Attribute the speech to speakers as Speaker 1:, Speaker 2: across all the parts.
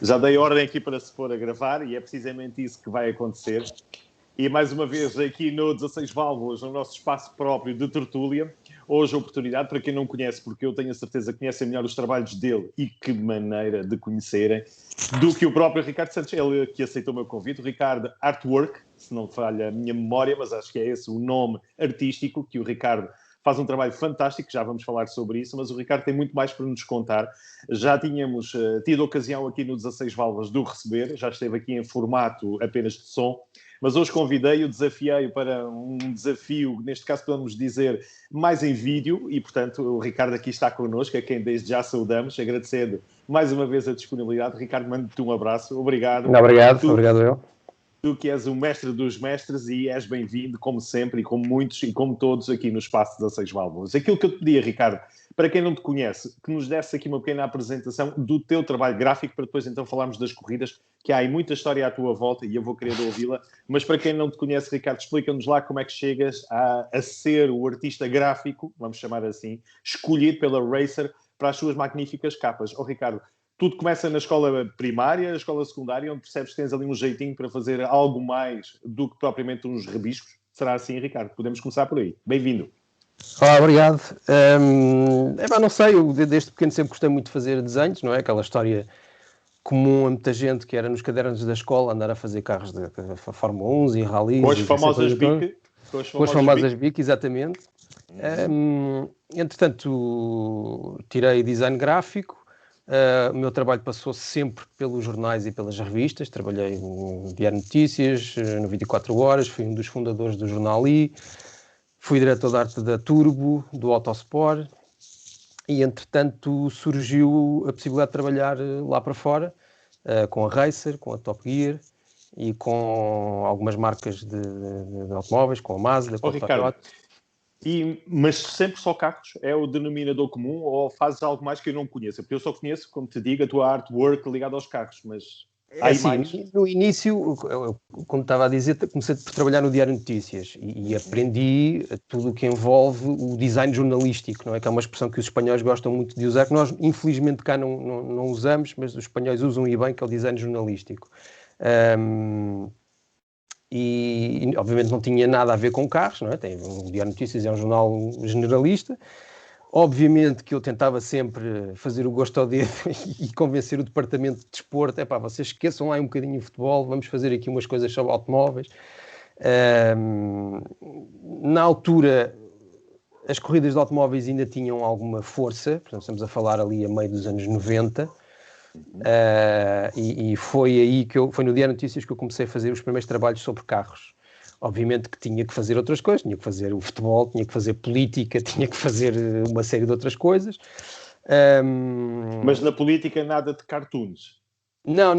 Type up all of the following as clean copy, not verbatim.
Speaker 1: Já dei ordem aqui para se pôr a gravar e é precisamente isso que vai acontecer. E mais uma vez aqui no 16 Válvulas, no nosso espaço próprio de tertúlia, hoje a oportunidade, para quem não conhece, porque eu tenho a certeza que conhecem melhor os trabalhos dele e que maneira de conhecerem, do que o próprio Ricardo Santos, ele que aceitou o meu convite, o Ricardo Artwork, se não falha a minha memória, mas acho que é esse o nome artístico, que o Ricardo faz um trabalho fantástico, já vamos falar sobre isso, mas o Ricardo tem muito mais para nos contar. Já tínhamos tido a ocasião aqui no 16 Válvulas de o receber, já esteve aqui em formato apenas de som, mas hoje convidei-o, desafiei-o para um desafio, neste caso podemos dizer, mais em vídeo, e portanto o Ricardo aqui está connosco, a quem desde já saudamos, agradecendo mais uma vez a disponibilidade. Ricardo, mando-te um abraço, obrigado.
Speaker 2: Obrigado eu.
Speaker 1: Tu que és o mestre dos mestres e és bem-vindo, como sempre, e como muitos e como todos aqui no Espaço 16 Válvulas. Aquilo que eu te pedia, Ricardo, para quem não te conhece, que nos desse aqui uma pequena apresentação do teu trabalho gráfico, para depois então falarmos das corridas, que há aí muita história à tua volta e eu vou querer ouvi-la, mas para quem não te conhece, Ricardo, explica-nos lá como é que chegas a ser o artista gráfico, vamos chamar assim, escolhido pela Racer para as suas magníficas capas. Ricardo, tudo começa na escola primária, na escola secundária, onde percebes que tens ali um jeitinho para fazer algo mais do que propriamente uns rabiscos. Será assim, Ricardo? Podemos começar por aí. Bem-vindo.
Speaker 2: Olá, obrigado. Não sei, eu desde pequeno sempre gostei muito de fazer desenhos, não é? Aquela história comum a muita gente que era nos cadernos da escola andar a fazer carros de Fórmula 1 e rallies.
Speaker 1: Com as famosas BIC.
Speaker 2: Com as famosas BIC, exatamente. Entretanto, tirei design gráfico. O meu trabalho passou sempre pelos jornais e pelas revistas. Trabalhei no Diário Notícias, no 24 Horas, fui um dos fundadores do jornal I, fui diretor de arte da Turbo, do Autosport, e entretanto surgiu a possibilidade de trabalhar lá para fora, com a Racer, com a Top Gear e com algumas marcas de automóveis, com a Mazda, com a Toyota.
Speaker 1: Mas sempre só carros? É o denominador comum ou fazes algo mais que eu não conheço? Porque eu só conheço, como te digo, a tua artwork ligada aos carros, mas há aí mais?
Speaker 2: No início, como estava a dizer, comecei por trabalhar no Diário Notícias e aprendi tudo o que envolve o design jornalístico, não é? Que é uma expressão que os espanhóis gostam muito de usar, que nós infelizmente cá não usamos, mas os espanhóis usam e bem, que é o design jornalístico. E obviamente não tinha nada a ver com carros, não é? O Diário Notícias é um jornal generalista. Obviamente que eu tentava sempre fazer o gosto ao dedo e convencer o departamento de desporto, vocês esqueçam lá um bocadinho o futebol, vamos fazer aqui umas coisas sobre automóveis. Na altura, as corridas de automóveis ainda tinham alguma força, portanto estamos a falar ali a meio dos anos 90, e foi aí foi no Diário Notícias que eu comecei a fazer os primeiros trabalhos sobre carros. Obviamente que tinha que fazer outras coisas, tinha que fazer o futebol, tinha que fazer política, tinha que fazer uma série de outras coisas.
Speaker 1: Mas na política nada de cartoons?
Speaker 2: Não.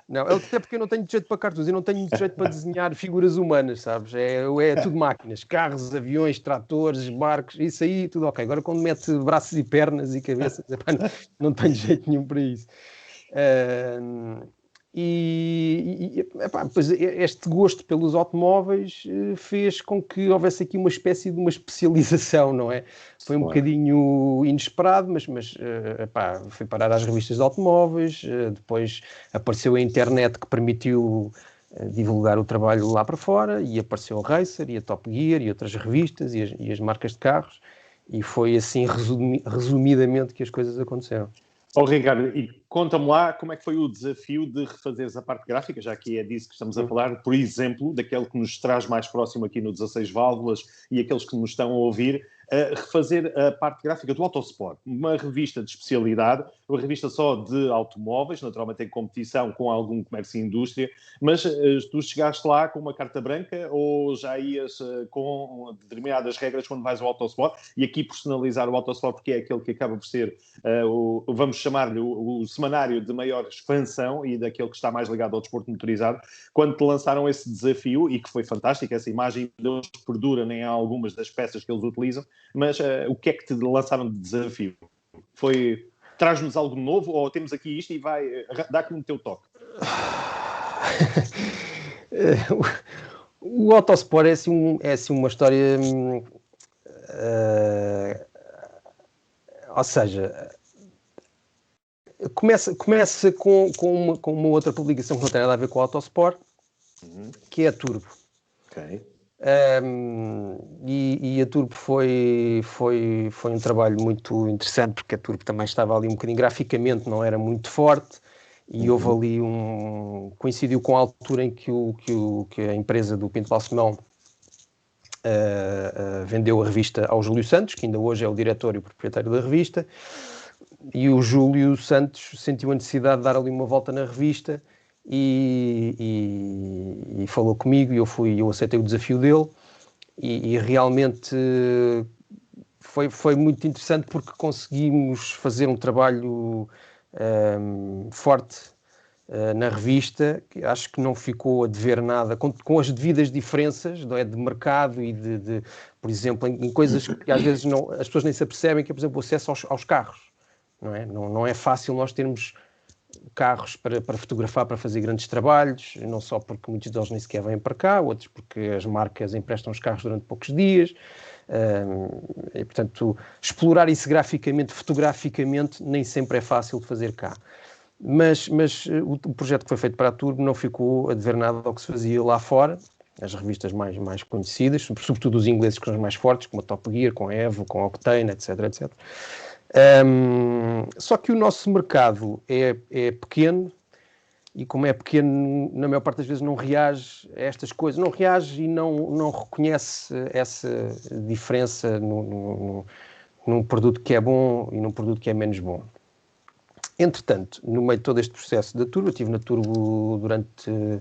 Speaker 2: Não, até porque eu não tenho jeito para cartoons, eu não tenho jeito para desenhar figuras humanas, sabes? É tudo máquinas, carros, aviões, tratores, barcos, isso aí, tudo ok. Agora quando mete braços e pernas e cabeças, não tenho jeito nenhum para isso. Pois este gosto pelos automóveis fez com que houvesse aqui uma espécie de uma especialização, não é? Foi um bocadinho inesperado, mas fui parar às revistas de automóveis, depois apareceu a internet que permitiu divulgar o trabalho lá para fora, e apareceu a Racer e a Top Gear e outras revistas e as marcas de carros, e foi assim resumidamente que as coisas aconteceram.
Speaker 1: Ricardo, e conta-me lá como é que foi o desafio de refazeres a parte gráfica, já que é disso que estamos a falar, por exemplo, daquele que nos traz mais próximo aqui no 16 Válvulas e aqueles que nos estão a ouvir, refazer a parte gráfica do Autosport, uma revista de especialidade, uma revista só de automóveis, naturalmente em competição com algum comércio e indústria, mas tu chegaste lá com uma carta branca ou já ias com determinadas regras quando vais ao Autosport, e aqui personalizar o Autosport porque é aquele que acaba por ser, vamos chamar-lhe o semanário de maior expansão e daquele que está mais ligado ao desporto motorizado, quando te lançaram esse desafio, e que foi fantástico, essa imagem não perdura nem há algumas das peças que eles utilizam, mas o que é que te lançaram de desafio? Foi, traz-nos algo novo ou temos aqui isto e vai, dá-te no teu toque?
Speaker 2: O Autosport é assim uma história, ou seja, Começa com uma outra publicação que não tem nada a ver com o Autosport, que é a Turbo.
Speaker 1: Ok.
Speaker 2: E a Turbo foi um trabalho muito interessante, porque a Turbo também estava ali um bocadinho graficamente, não era muito forte, e houve ali coincidiu com a altura em que a empresa do Pinto Balsemão vendeu a revista ao Júlio Santos, que ainda hoje é o diretor e o proprietário da revista, e o Júlio Santos sentiu a necessidade de dar ali uma volta na revista e falou comigo, e eu aceitei o desafio dele, e realmente foi muito interessante, porque conseguimos fazer um trabalho forte na revista, que acho que não ficou a dever nada, com as devidas diferenças, não é, de mercado e por exemplo, em coisas que às vezes as pessoas nem se apercebem, que é, por exemplo, o acesso aos carros. Não é? Não é fácil nós termos carros para fotografar, para fazer grandes trabalhos, não só porque muitos deles nem sequer vêm para cá, outros porque as marcas emprestam os carros durante poucos dias, e portanto explorar isso graficamente, fotograficamente, nem sempre é fácil de fazer cá. Mas o projeto que foi feito para a Turbo não ficou a dever nada ao que se fazia lá fora, as revistas mais conhecidas, sobretudo os ingleses, que são os mais fortes, como a Top Gear, com a Evo, com a Octane, etc, etc. Só que o nosso mercado é pequeno, e como é pequeno, na maior parte das vezes não reage a estas coisas, não reage e não reconhece essa diferença num produto que é bom e num produto que é menos bom. Entretanto, no meio de todo este processo da Turbo, eu estive na Turbo durante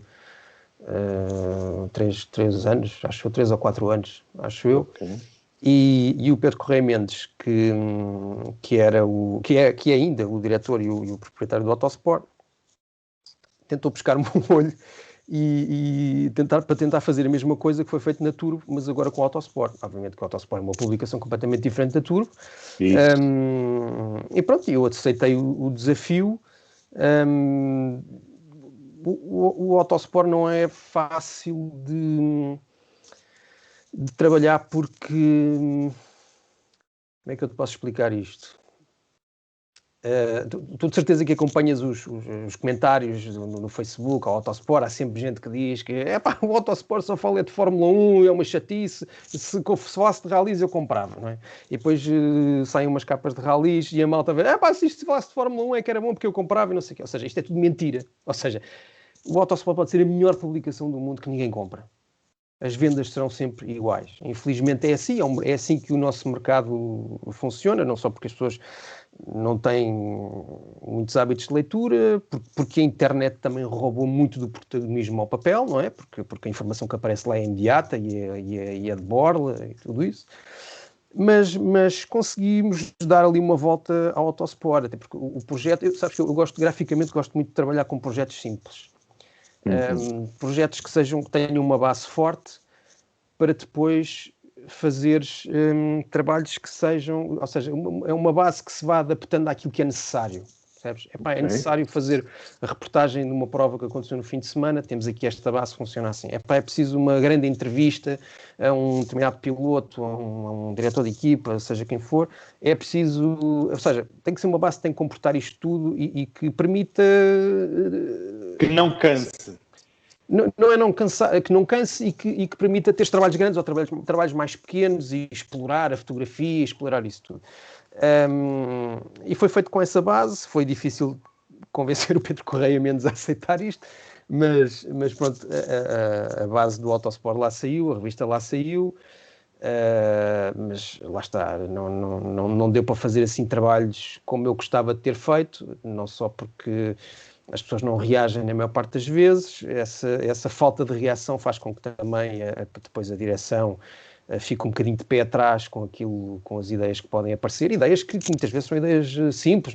Speaker 2: 3 anos, acho eu, 3 ou 4 anos, acho eu. Okay. E o Pedro Correia Mendes, que é ainda o diretor e o proprietário do Autosport, tentou pescar-me um olho para tentar fazer a mesma coisa que foi feito na Turbo, mas agora com o Autosport. Obviamente que o Autosport é uma publicação completamente diferente da Turbo. E pronto, eu aceitei o desafio. O Autosport não é fácil de trabalhar, porque... Como é que eu te posso explicar isto? Tu de certeza que acompanhas os comentários no Facebook, ao Autosport, há sempre gente que diz que o Autosport só fala de Fórmula 1, é uma chatice, se falasse de rallies eu comprava, não é? E depois saem umas capas de rallies e a malta vê, se isto se falasse de Fórmula 1 é que era bom porque eu comprava e não sei o quê. Ou seja, isto é tudo mentira. Ou seja, o Autosport pode ser a melhor publicação do mundo que ninguém compra. As vendas serão sempre iguais. Infelizmente é assim que o nosso mercado funciona, não só porque as pessoas não têm muitos hábitos de leitura, porque a internet também roubou muito do protagonismo ao papel, não é? Porque a informação que aparece lá é imediata e é de borla e tudo isso. Mas conseguimos dar ali uma volta ao Autosport, até porque o projeto, sabes que eu graficamente gosto muito de trabalhar com projetos simples. Projetos que tenham uma base forte, para depois fazeres trabalhos que sejam, ou seja, é uma base que se vá adaptando àquilo que é necessário, percebes? É necessário fazer a reportagem de uma prova que aconteceu no fim de semana, temos aqui esta base que funciona assim. É preciso uma grande entrevista a um determinado piloto, a um diretor de equipa, seja quem for, é preciso, ou seja, tem que ser uma base que tem que comportar isto tudo e que permita...
Speaker 1: Que não canse.
Speaker 2: Que não canse e que permita ter trabalhos grandes ou trabalhos mais pequenos e explorar a fotografia, explorar isso tudo. E foi feito com essa base. Foi difícil convencer o Pedro Correia Mendes a aceitar isto, mas pronto, a base do Autosport lá saiu, a revista lá saiu, mas lá está, não deu para fazer assim trabalhos como eu gostava de ter feito, não só porque as pessoas não reagem na maior parte das vezes, essa falta de reação faz com que também depois a direção fique um bocadinho de pé atrás com as ideias que podem aparecer, ideias que muitas vezes são ideias simples,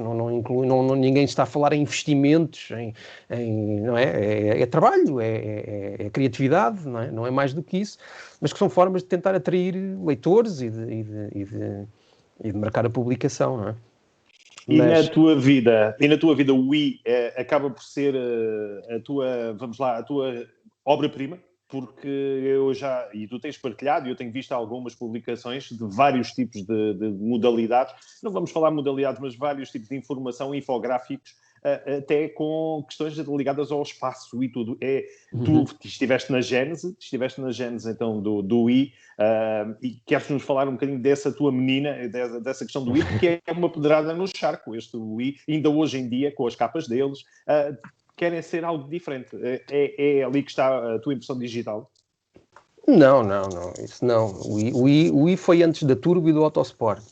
Speaker 2: ninguém está a falar em investimentos, não é? É trabalho, é criatividade, não é mais do que isso, mas que são formas de tentar atrair leitores e de marcar a publicação, não é?
Speaker 1: Na tua vida, o I acaba por ser a tua obra-prima? porque e tu tens partilhado, e eu tenho visto algumas publicações de vários tipos de modalidades, não vamos falar modalidades, mas vários tipos de informação, infográficos, até com questões ligadas ao espaço e tudo. Tu estiveste na Gênese então do Wii, e queres-nos falar um bocadinho dessa tua menina, dessa questão do Wii, porque é uma pedrada no charco, este Wii, ainda hoje em dia, com as capas deles, querem ser algo diferente. É ali que está a tua impressão digital?
Speaker 2: Não, isso não. O Wii foi antes da Turbo e do Autosport.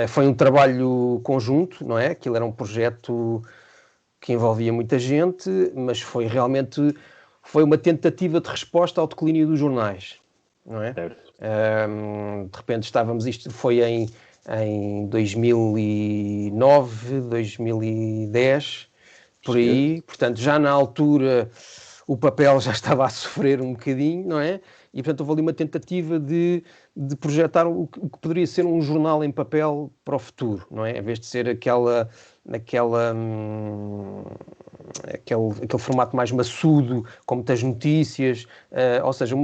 Speaker 2: Foi um trabalho conjunto, não é? Aquilo era um projeto que envolvia muita gente, mas foi uma tentativa de resposta ao declínio dos jornais, não é? De repente isto foi em 2009, 2010, por aí, portanto já na altura o papel já estava a sofrer um bocadinho, não é? E portanto houve ali uma tentativa de projetar o que poderia ser um jornal em papel para o futuro, não é? Em vez de ser aquele formato mais maçudo, com muitas notícias, ou seja,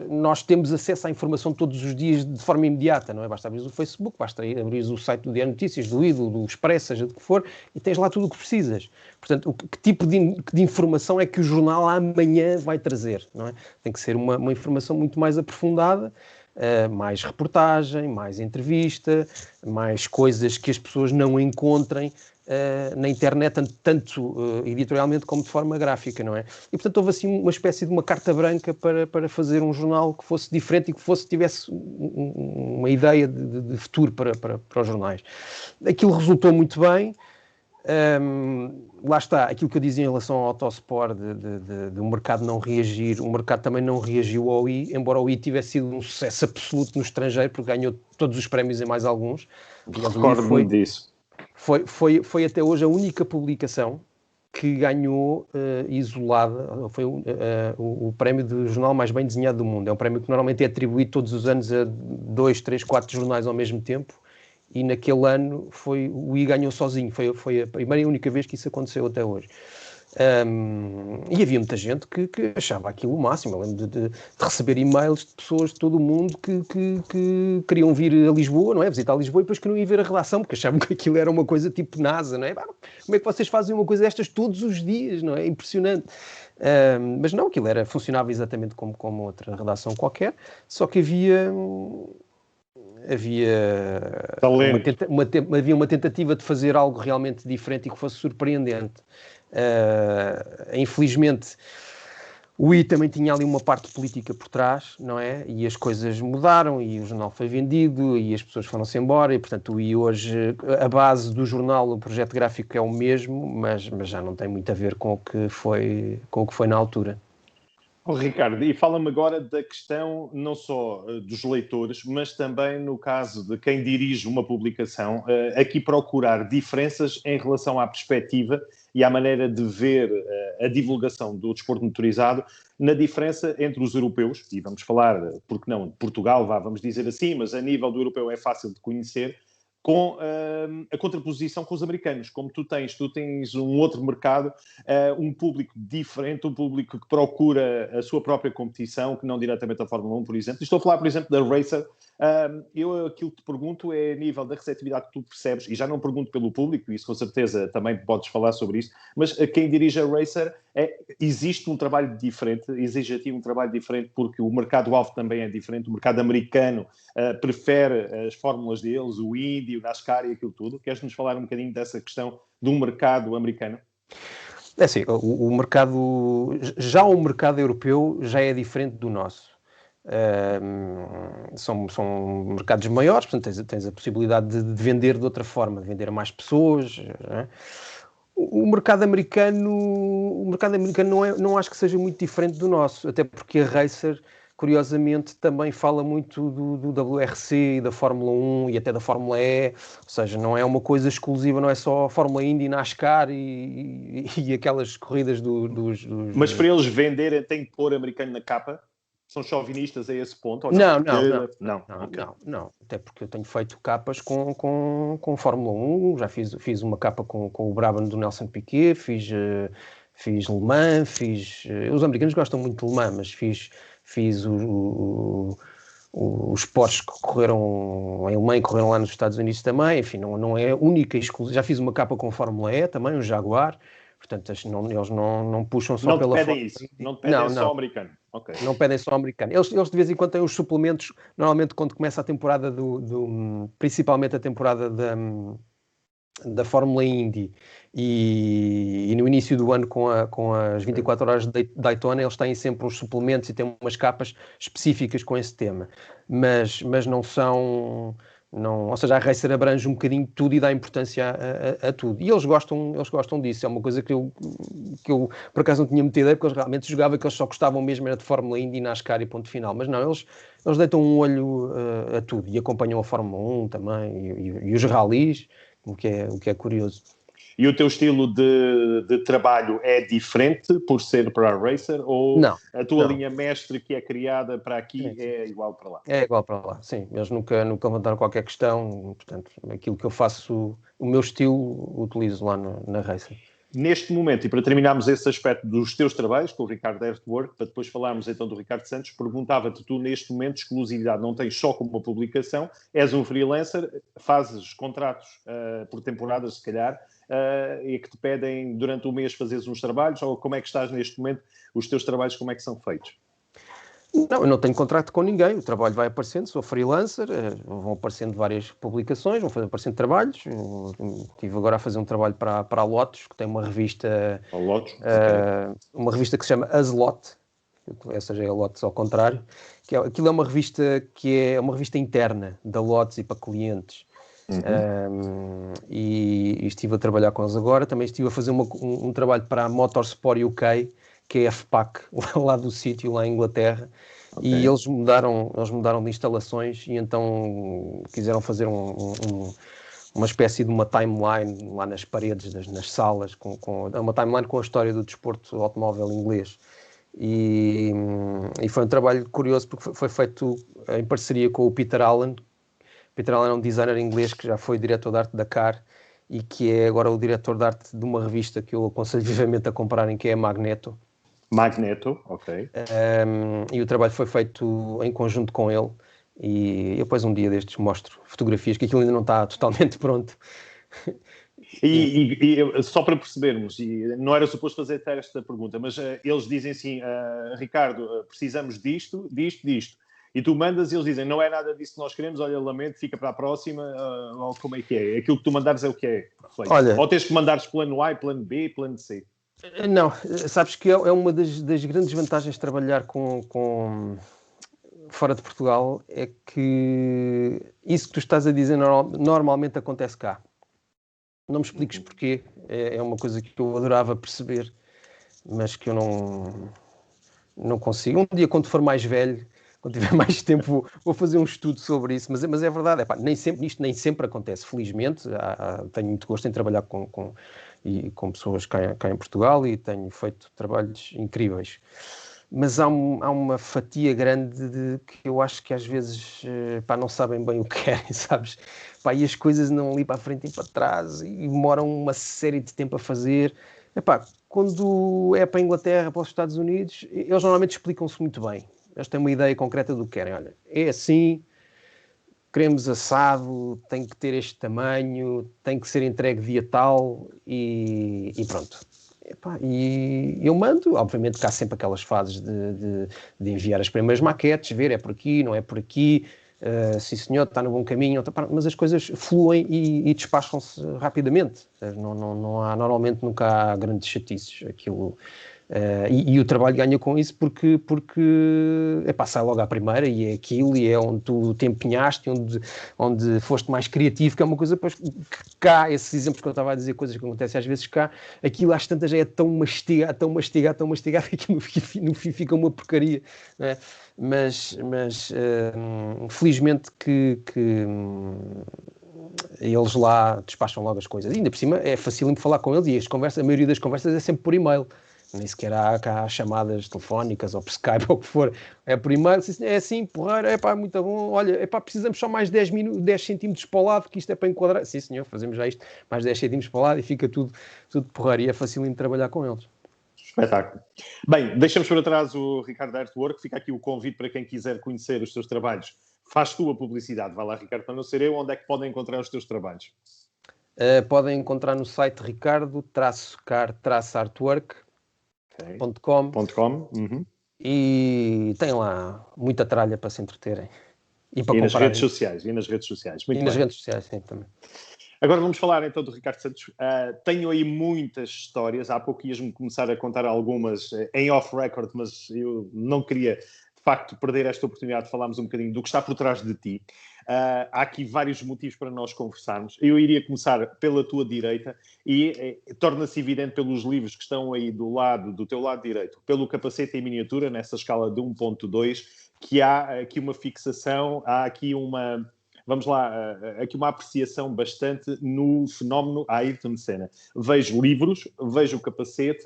Speaker 2: nós temos acesso à informação todos os dias de forma imediata, não é? Basta abrir o Facebook, basta abrir o site do Diário Notícias, do Ido, do Expresso, seja do que for, e tens lá tudo o que precisas. Portanto, que tipo de informação é que o jornal amanhã vai trazer, não é? Tem que ser uma informação muito mais aprofundada, mais reportagem, mais entrevista, mais coisas que as pessoas não encontrem na internet, tanto editorialmente como de forma gráfica, não é? E, portanto, houve assim uma espécie de uma carta branca para fazer um jornal que fosse diferente e que tivesse uma ideia de futuro para os jornais. Aquilo resultou muito bem. Lá está, aquilo que eu dizia em relação ao Autosport, de o mercado não reagir, o mercado também não reagiu ao Wii, embora o Wii tivesse sido um sucesso absoluto no estrangeiro, porque ganhou todos os prémios e mais alguns.
Speaker 1: Recordo-me disso.
Speaker 2: Foi até hoje a única publicação que ganhou isolada, foi o prémio do jornal mais bem desenhado do mundo. É um prémio que normalmente é atribuído todos os anos a 2, 3, 4 jornais ao mesmo tempo, e naquele ano o Wii ganhou sozinho. Foi a primeira e única vez que isso aconteceu até hoje. E havia muita gente que achava aquilo o máximo. Eu lembro de receber e-mails de pessoas de todo o mundo que queriam vir a Lisboa, não é? Visitar Lisboa, e depois queriam ir ver a redação, porque achavam que aquilo era uma coisa tipo NASA, não é? Como é que vocês fazem uma coisa destas todos os dias, não é? Impressionante. Mas não, aquilo funcionava exatamente como outra redação qualquer, só que havia uma tentativa de fazer algo realmente diferente e que fosse surpreendente. Infelizmente, o Wii também tinha ali uma parte política por trás, não é? E as coisas mudaram e o jornal foi vendido e as pessoas foram-se embora, e portanto o Wii hoje, a base do jornal, o projeto gráfico é o mesmo, mas já não tem muito a ver com o que foi na altura.
Speaker 1: Ricardo, e fala-me agora da questão não só dos leitores, mas também no caso de quem dirige uma publicação, aqui procurar diferenças em relação à perspectiva e à maneira de ver a divulgação do desporto motorizado, na diferença entre os europeus, e vamos falar, porque não, de Portugal, vamos dizer assim, mas a nível do europeu é fácil de conhecer, com a contraposição com os americanos. Como tu tens um outro mercado, um público diferente, um público que procura a sua própria competição, que não diretamente a Fórmula 1, por exemplo. Estou a falar, por exemplo, da Racer. Aquilo que te pergunto é a nível da receptividade que tu percebes, e já não pergunto pelo público, isso com certeza também podes falar sobre isso, mas quem dirige a Racer, existe um trabalho diferente, exige a ti um trabalho diferente, porque o mercado-alvo também é diferente. O mercado americano prefere as fórmulas deles, o Indy, o NASCAR e aquilo tudo. Queres-nos falar um bocadinho dessa questão do mercado americano?
Speaker 2: É assim, o mercado europeu já é diferente do nosso. São mercados maiores, portanto tens a possibilidade de vender de outra forma, de vender a mais pessoas, não é? O mercado americano não acho que seja muito diferente do nosso, até porque a Racer, curiosamente, também fala muito do WRC e da Fórmula 1 e até da Fórmula E, ou seja, não é uma coisa exclusiva, não é só Fórmula Indy, NASCAR e aquelas corridas dos...
Speaker 1: Mas para eles venderem tem que pôr americano na capa? São chauvinistas a esse ponto? Ou não?
Speaker 2: Não. Até porque eu tenho feito capas com Fórmula 1, já fiz uma capa com o Brabham do Nelson Piquet, fiz Fiz Le Mans, os americanos gostam muito de Le Mans, mas fiz os Porsche que correram em Le Mans e correram lá nos Estados Unidos também, enfim, não é única e exclusiva. Já fiz uma capa com Fórmula E também, um Jaguar, portanto eles não puxam só pela Fórmula E.
Speaker 1: Não te pedem só americano. Okay.
Speaker 2: Não pedem só americano. Eles de vez em quando têm os suplementos, normalmente quando começa a temporada principalmente a temporada da Fórmula Indy e no início do ano com as 24 horas de Daytona, eles têm sempre uns suplementos e têm umas capas específicas com esse tema, mas não são... Não, ou seja, a Racer abrange um bocadinho tudo e dá importância a tudo. E eles gostam disso. É uma coisa que eu por acaso não tinha muita ideia, porque eles realmente jogavam que eles só gostavam mesmo era de Fórmula Indy, NASCAR e ponto final. Mas não, eles deitam um olho a tudo e acompanham a Fórmula 1 também e os rallies, o que é curioso.
Speaker 1: E o teu estilo de trabalho é diferente por ser para a Racer? Ou
Speaker 2: não,
Speaker 1: a tua linha mestre que é criada para aqui é igual para lá?
Speaker 2: É igual para lá, sim. Eles nunca levantaram qualquer questão. Portanto, aquilo que eu faço, o meu estilo, utilizo lá na Racer.
Speaker 1: Neste momento, e para terminarmos esse aspecto dos teus trabalhos com o Ricardo Earthwork, para depois falarmos então do Ricardo Santos, perguntava-te, tu neste momento, exclusividade não tens só como uma publicação, és um freelancer, fazes contratos por temporadas, se calhar, e que te pedem durante o mês fazeres uns trabalhos, ou como é que estás neste momento, os teus trabalhos, como é que são feitos?
Speaker 2: Não, eu não tenho contrato com ninguém, o trabalho vai aparecendo, sou freelancer, vão aparecendo várias publicações, vão aparecendo trabalhos. Estive agora a fazer um trabalho para a Lotus, que tem uma revista, uma revista que se chama As Lot, ou seja, é a Lotus ao contrário, aquilo é uma revista que é uma revista interna da Lotus e para clientes. E estive a trabalhar com eles agora. Também estive a fazer um trabalho para a Motorsport UK, que é a FPAC, lá do sítio, lá em Inglaterra. Okay. E eles mudaram de instalações e então quiseram fazer uma espécie de uma timeline lá nas paredes, nas salas, uma timeline com a história do desporto automóvel inglês. E foi um trabalho curioso porque foi feito em parceria com o Peter Allen. Peter Allen é um designer inglês que já foi diretor de arte da Car e que é agora o diretor de arte de uma revista que eu aconselho vivamente a comprarem, que é a Magneto.
Speaker 1: Magneto, ok.
Speaker 2: E o trabalho foi feito em conjunto com ele e eu depois um dia destes mostro fotografias, que aquilo ainda não está totalmente pronto.
Speaker 1: E só para percebermos, e não era suposto fazer esta pergunta, mas eles dizem assim, Ricardo, precisamos disto, e tu mandas e eles dizem, não é nada disso que nós queremos, olha, lamento, fica para a próxima, ou como é que é? Aquilo que tu mandares é o que é feito. Olha, ou tens que mandares plano A, plano B, plano C.
Speaker 2: Não, sabes que é uma das grandes vantagens de trabalhar fora de Portugal, é que isso que tu estás a dizer normalmente acontece cá. Não me expliques porquê, é uma coisa que eu adorava perceber, mas que eu não consigo. Um dia, quando for mais velho, quando tiver mais tempo, vou fazer um estudo sobre isso, mas é verdade, isto nem sempre acontece, felizmente. Tenho muito gosto em trabalhar com pessoas cá em Portugal e tenho feito trabalhos incríveis. Mas há uma fatia grande que eu acho que às vezes não sabem bem o que querem, sabes? E as coisas não ali para a frente e para trás e demoram uma série de tempo a fazer. Quando é para a Inglaterra, para os Estados Unidos, eles normalmente explicam-se muito bem. Eles têm uma ideia concreta do que querem. Olha, é assim, queremos assado, tem que ter este tamanho, tem que ser entregue dia tal e pronto. E eu mando, obviamente que há sempre aquelas fases de enviar as primeiras maquetes, ver é por aqui, não é por aqui, sim senhor, está no bom caminho, mas as coisas fluem e despacham-se rapidamente. Normalmente nunca há grandes chatices. Aquilo... E o trabalho ganha com isso porque sai logo à primeira e é aquilo, e é onde tu te empenhaste, onde foste mais criativo, que é uma coisa que cá, esses exemplos que eu estava a dizer, coisas que acontecem às vezes cá, aquilo às tantas já é tão mastigado que no fim fica uma porcaria, não é? Mas felizmente que eles lá despacham logo as coisas. E ainda por cima é facílimo de falar com eles, e a maioria das conversas é sempre por e-mail. Nem sequer há chamadas telefónicas ou por Skype ou o que for. É por e-mail, é assim, porreiro, muito bom. Olha, precisamos só mais 10 centímetros para o lado, que isto é para enquadrar. Sim, senhor, fazemos já isto, mais 10 centímetros para o lado e fica tudo porreiro. E é facilmente trabalhar com eles.
Speaker 1: Espetáculo. Bem, deixamos para trás o Ricardo Artwork, fica aqui o convite para quem quiser conhecer os teus trabalhos. Faz tu a publicidade, vai lá, Ricardo, para não ser eu, onde é que podem encontrar os teus trabalhos?
Speaker 2: Podem encontrar no site ricardo-car-artwork.com e tem lá muita tralha para se entreterem. E para
Speaker 1: nas redes sociais. E nas redes sociais. Muito
Speaker 2: bem. Nas redes sociais, sim, também.
Speaker 1: Agora vamos falar então do Ricardo Santos. Tenho aí muitas histórias. Há pouco ias-me começar a contar algumas em off-record, mas eu não queria, de facto, perder esta oportunidade de falarmos um bocadinho do que está por trás de ti. Há aqui vários motivos para nós conversarmos. Eu iria começar pela tua direita e torna-se evidente pelos livros que estão aí do teu lado direito, pelo Capacete em Miniatura, nessa escala de 1.2, que há aqui uma fixação, há aqui uma... Vamos lá, aqui uma apreciação bastante no fenómeno Ayrton Senna. Vejo livros, vejo o capacete,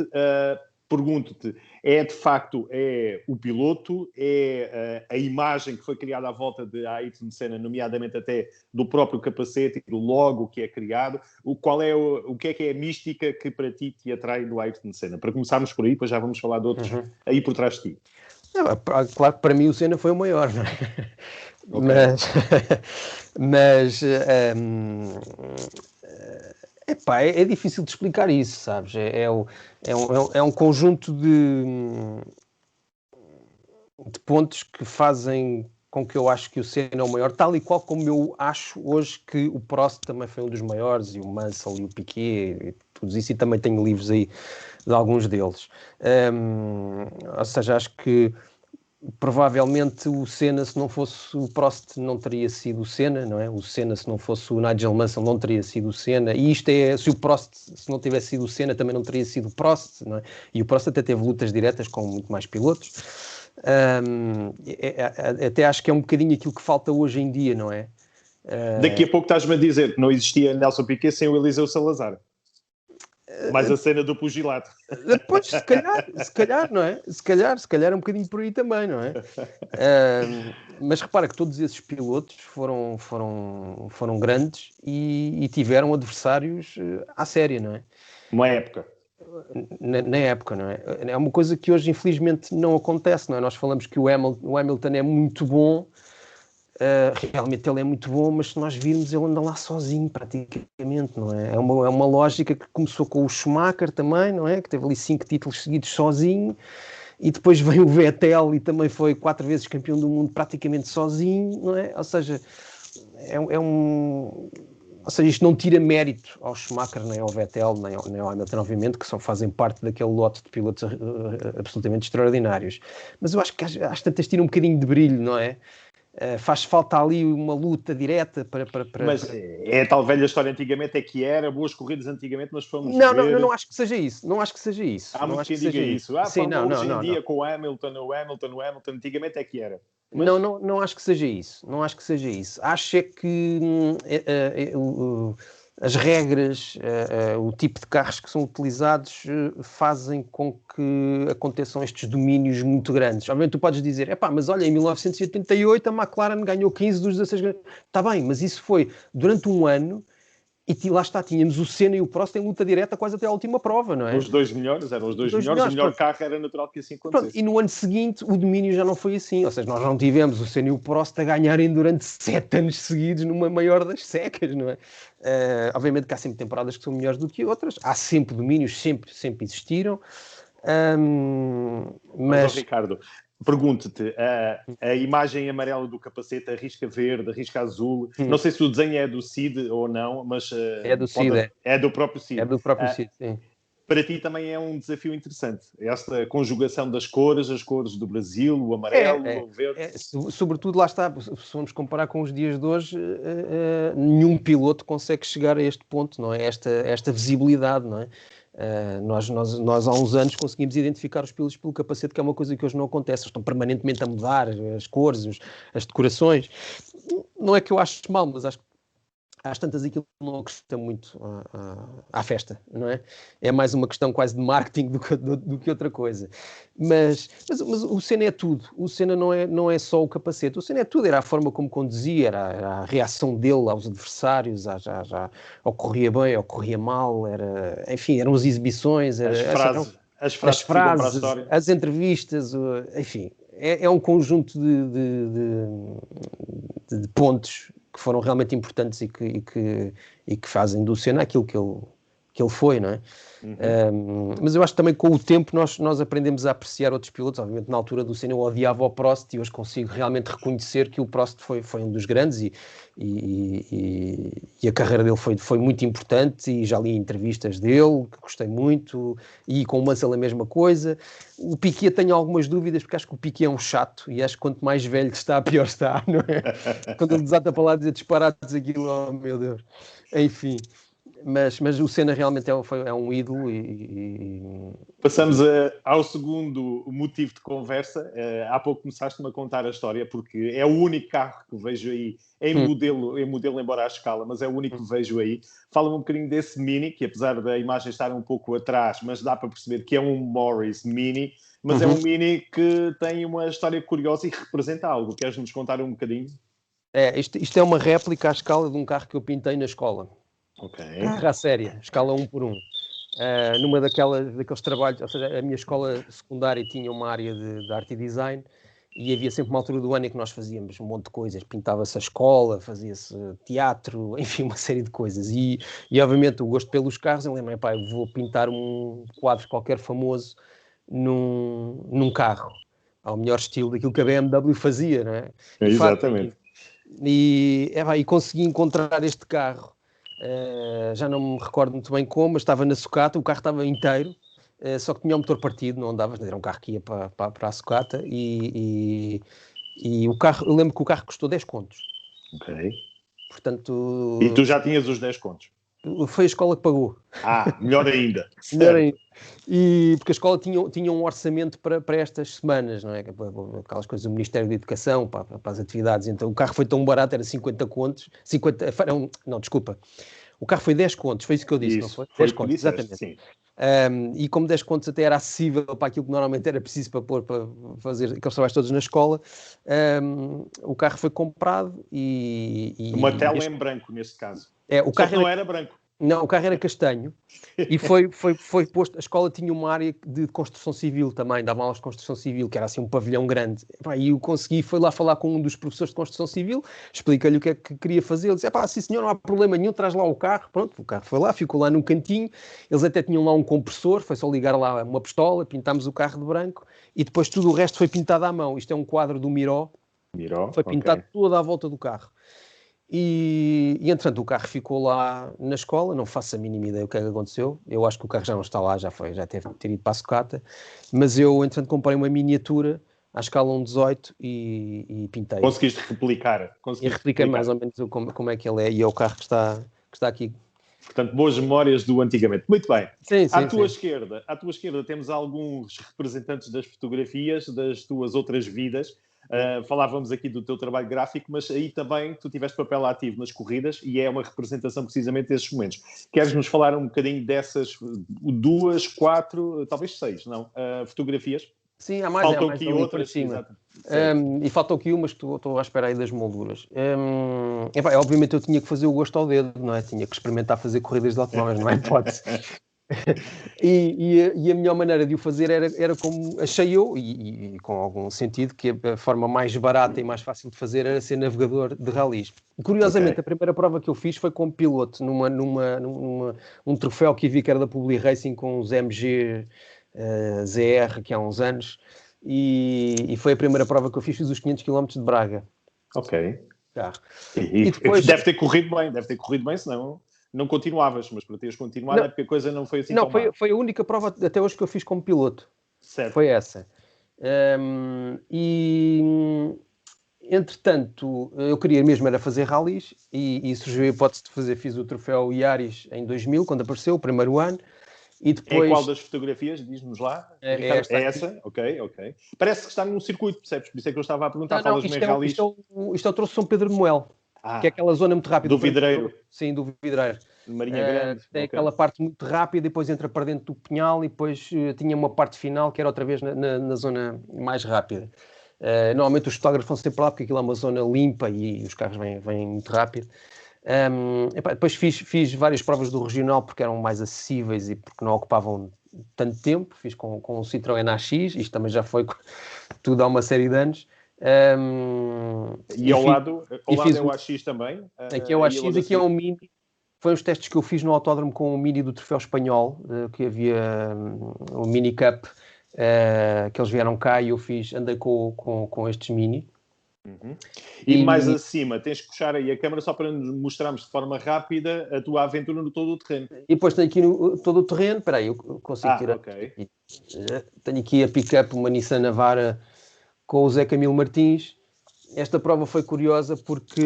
Speaker 1: pergunto-te, de facto o piloto, a imagem que foi criada à volta de Ayrton Senna, nomeadamente até do próprio capacete e do logo que é criado, o que é a mística que para ti te atrai do Ayrton Senna? Para começarmos por aí, depois já vamos falar de outros aí por trás de ti.
Speaker 2: Claro que para mim o Senna foi o maior, não é? Okay. É difícil de explicar isso, sabes? É um conjunto de pontos que fazem com que eu acho que o Senna é o maior, tal e qual como eu acho hoje que o Prost também foi um dos maiores, e o Mansell e o Piquet, e tudo isso, e também tenho livros aí de alguns deles. Ou seja, acho que provavelmente o Senna, se não fosse o Prost, não teria sido o Senna, não é? O Senna, se não fosse o Nigel Mansell, não teria sido o Senna. E isto se o Prost, se não tivesse sido o Senna, também não teria sido o Prost, não é? E o Prost até teve lutas diretas com muito mais pilotos. Até acho que é um bocadinho aquilo que falta hoje em dia, não é?
Speaker 1: Daqui a pouco estás-me a dizer que não existia Nelson Piquet sem o Eliseu Salazar. Mais a cena do pugilato.
Speaker 2: Depois, se calhar, não é? Se calhar é um bocadinho por aí também, não é? Mas repara que todos esses pilotos foram grandes e tiveram adversários à séria, não é?
Speaker 1: Uma época.
Speaker 2: Na época, não é? É uma coisa que hoje, infelizmente, não acontece, não é? Nós falamos que o Hamilton é muito bom, realmente ele é muito bom, mas se nós virmos, ele anda lá sozinho, praticamente, não é? É uma lógica que começou com o Schumacher também, não é? Que teve ali 5 títulos seguidos sozinho, e depois veio o Vettel e também foi 4 vezes campeão do mundo praticamente sozinho, não é? Ou seja, ou seja, isto não tira mérito ao Schumacher, nem ao Vettel, nem ao Hamilton, obviamente, que fazem parte daquele lote de pilotos absolutamente extraordinários. Mas eu acho que às tantas tira um bocadinho de brilho, não é? Faz falta ali uma luta direta para...
Speaker 1: Mas é a tal velha história antigamente, é que era boas corridas antigamente, mas fomos
Speaker 2: ver... Não acho que seja isso. Não acho que seja isso.
Speaker 1: Há muito quem diga isso. Sim, hoje em dia com o Hamilton, antigamente é que era.
Speaker 2: Mas... Não acho que seja isso. Não acho que seja isso. Acho é que as regras, o tipo de carros que são utilizados fazem com que aconteçam estes domínios muito grandes. Obviamente tu podes dizer, mas olha, em 1988 a McLaren ganhou 15 dos 16 grandes. Está bem, mas isso foi durante um ano e lá está, tínhamos o Senna e o Prost em luta direta quase até à última prova, não é?
Speaker 1: Os dois melhores, eram os dois melhores, o melhor carro era natural que assim acontecesse.
Speaker 2: E no ano seguinte o domínio já não foi assim, ou seja, nós não tivemos o Senna e o Prost a ganharem durante 7 anos seguidos numa maior das secas, não é? Obviamente que há sempre temporadas que são melhores do que outras, há sempre domínios, sempre existiram,
Speaker 1: mas Ricardo, pergunto-te, a imagem amarela do capacete, a risca verde, a risca azul, não sei se o desenho é do Cid ou não, mas...
Speaker 2: é do Cid,
Speaker 1: é do próprio Cid.
Speaker 2: É do próprio Cid, sim.
Speaker 1: Para ti também é um desafio interessante, esta conjugação das cores, as cores do Brasil, o amarelo, o verde...
Speaker 2: sobretudo, lá está, se vamos comparar com os dias de hoje, nenhum piloto consegue chegar a este ponto, não é? Esta visibilidade, não é? Nós há uns anos conseguimos identificar os pilotos pelo capacete, que é uma coisa que hoje não acontece. Estão permanentemente a mudar as cores, as decorações. Não é que eu acho mal, mas acho que às tantas aquilo não acrescenta muito à festa, não é? É mais uma questão quase de marketing do que outra coisa. Mas o Senna é tudo. O Senna não é só o capacete. O Senna é tudo. Era a forma como conduzia, era a reação dele aos adversários, já ou corria bem, ou corria mal, enfim, eram as exibições.
Speaker 1: as frases, que ficam para a história.
Speaker 2: As entrevistas, enfim, é um conjunto de pontos que foram realmente importantes e que fazem do Senna aquilo que ele foi, não é? Mas eu acho que também com o tempo nós aprendemos a apreciar outros pilotos. Obviamente na altura do Senna eu odiava o Prost e hoje consigo realmente reconhecer que o Prost foi um dos grandes e a carreira dele foi muito importante e já li entrevistas dele, que gostei muito, e com o Mansell a mesma coisa. O Piquet tenho algumas dúvidas porque acho que o Piquet é um chato e acho que quanto mais velho está, pior está, não é? Quando ele desata para lá dizer disparados aquilo, oh meu Deus, enfim. Mas o Senna realmente é um ídolo
Speaker 1: Passamos ao segundo motivo de conversa. Há pouco começaste-me a contar a história, porque é o único carro que vejo aí, em modelo, embora à escala, mas é o único que vejo aí. Fala-me um bocadinho desse Mini, que apesar da imagem estar um pouco atrás, mas dá para perceber que é um Morris Mini, mas é um Mini que tem uma história curiosa e que representa algo. Queres-nos contar um bocadinho?
Speaker 2: Isto é uma réplica à escala de um carro que eu pintei na escola. Carro à séria, escala 1 por 1. Numa daqueles trabalhos, ou seja, a minha escola secundária tinha uma área de arte e design e havia sempre uma altura do ano em que nós fazíamos um monte de coisas, pintava-se a escola, fazia-se teatro, enfim, uma série de coisas. E obviamente o gosto pelos carros, eu lembro, eu vou pintar um quadro qualquer famoso num carro, ao melhor estilo daquilo que a BMW fazia, não é?
Speaker 1: Exatamente.
Speaker 2: E consegui encontrar este carro. Já não me recordo muito bem como, mas estava na sucata, o carro estava inteiro, só que tinha o motor partido, não andava, era um carro que ia para a sucata e o carro, eu lembro que o carro custou 10 contos.
Speaker 1: Ok.
Speaker 2: Portanto...
Speaker 1: E tu já tinhas os 10 contos?
Speaker 2: Foi a escola que pagou.
Speaker 1: Melhor ainda.
Speaker 2: Melhor ainda. Porque a escola tinha um orçamento para estas semanas, não é? Aquelas coisas do Ministério da Educação, para as atividades. Então o carro foi tão barato, era 50 contos. Não, desculpa. O carro foi 10 contos, foi isso que eu disse, não foi? 10 contos, exatamente. Sim. E como 10 contos até era acessível para aquilo que normalmente era preciso para fazer aqueles trabalhos todos na escola, o carro foi comprado
Speaker 1: uma tela em branco, nesse caso.
Speaker 2: O carro
Speaker 1: não era branco.
Speaker 2: Não, o carro era castanho e foi posto. A escola tinha uma área de construção civil também, dava aulas de construção civil, que era assim um pavilhão grande. E eu fui lá falar com um dos professores de construção civil, explica-lhe o que é que queria fazer. Ele disse: sim senhor, não há problema nenhum, traz lá o carro. Pronto, o carro foi lá, ficou lá num cantinho. Eles até tinham lá um compressor, foi só ligar lá uma pistola, pintámos o carro de branco e depois tudo o resto foi pintado à mão. Isto é um quadro do Miró. Foi pintado toda à volta do carro. E entretanto o carro ficou lá na escola, não faço a mínima ideia o que é que aconteceu. Eu acho que o carro já não está lá, já teve ter ido para a sucata, mas eu entretanto comprei uma miniatura à escala 1.18 e pintei.
Speaker 1: Conseguiste replicar?
Speaker 2: Repliquei mais ou menos como é que ele é, e é o carro que está aqui.
Speaker 1: Portanto, boas memórias do antigamente. Muito bem.
Speaker 2: Sim,
Speaker 1: à tua esquerda temos alguns representantes das fotografias das tuas outras vidas. Falávamos aqui do teu trabalho gráfico, mas aí também tu tiveste papel ativo nas corridas e é uma representação precisamente desses momentos. Queres-nos falar um bocadinho dessas 2, 4, talvez 6, não? Fotografias?
Speaker 2: Sim, há mais.
Speaker 1: Faltam aqui outras.
Speaker 2: E faltam aqui umas que estou à espera aí das molduras. Obviamente eu tinha que fazer o gosto ao dedo, não é? Tinha que experimentar fazer corridas de automóveis, não é hipótese. E a melhor maneira de o fazer era como achei eu, e com algum sentido, que a forma mais barata e mais fácil de fazer era ser navegador de ralis. Curiosamente, a primeira prova que eu fiz foi como piloto, num troféu que vi que era da Publi Racing com os MG ZR, que há uns anos, e foi a primeira prova que eu fiz os 500 km de Braga.
Speaker 1: Ok.
Speaker 2: E depois...
Speaker 1: Deve ter corrido bem, senão... Não continuavas, mas para teres continuado é porque a coisa não foi assim tão má.
Speaker 2: Foi a única prova até hoje que eu fiz como piloto.
Speaker 1: Certo.
Speaker 2: Foi essa. Entretanto, eu queria mesmo era fazer ralis e surgiu a hipótese de fiz o troféu Iaris em 2000, quando apareceu, o primeiro ano. E depois...
Speaker 1: qual das fotografias? Diz-nos lá. É essa? Ok. Parece que está num circuito, percebes? Por isso é que eu estava a perguntar.
Speaker 2: Isto é o troço São Pedro de Moel. Que é aquela zona muito rápida.
Speaker 1: Do Vidreiro.
Speaker 2: Sim, do Vidreiro.
Speaker 1: Marinha Grande.
Speaker 2: Tem aquela parte muito rápida, depois entra para dentro do Pinhal e depois tinha uma parte final que era outra vez na zona mais rápida. Normalmente os fotógrafos vão sempre lá porque aquilo é uma zona limpa e os carros vêm muito rápido. Depois fiz várias provas do regional porque eram mais acessíveis e porque não ocupavam tanto tempo, fiz com o Citroën AX, isto também já foi tudo há uma série de anos.
Speaker 1: E ao lado é o AX também?
Speaker 2: Aqui é o AX, aqui é um Mini. Foi uns testes que eu fiz no autódromo com o Mini do Troféu Espanhol, que havia o Mini Cup, que eles vieram cá e eu andei com estes Mini.
Speaker 1: Uhum. E mais acima, tens que puxar aí a câmera só para nos mostrarmos de forma rápida a tua aventura no todo o terreno.
Speaker 2: E depois tenho aqui no todo o terreno, espera aí, eu consigo tirar.
Speaker 1: Okay.
Speaker 2: Tenho aqui a pick-up, uma Nissan Navara com o Zé Camilo Martins. Esta prova foi curiosa porque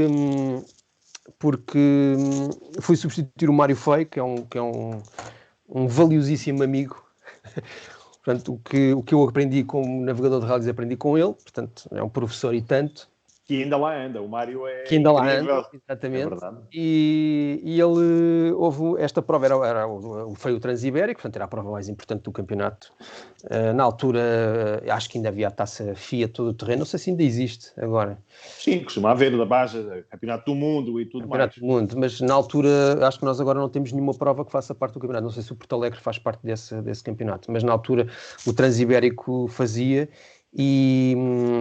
Speaker 2: fui substituir o Mário Feio, que é um valiosíssimo amigo. Portanto, o que eu aprendi como navegador de rallies, aprendi com ele. Portanto, é um professor e tanto.
Speaker 1: Que ainda lá anda. O Mário é
Speaker 2: que ainda
Speaker 1: incrível.
Speaker 2: Lá anda, exatamente.
Speaker 1: É verdade.
Speaker 2: E ele, esta prova era o Transibérico, portanto, era a prova mais importante do campeonato. Na altura, acho que ainda havia a taça FIA todo o terreno. Não sei se ainda existe agora.
Speaker 1: Sim, costuma haver da Baja, Campeonato do Mundo e tudo
Speaker 2: Campeonato
Speaker 1: mais.
Speaker 2: do Mundo, mas na altura, acho que nós agora não temos nenhuma prova que faça parte do campeonato. Não sei se o Porto Alegre faz parte desse campeonato, mas na altura o Transibérico fazia. E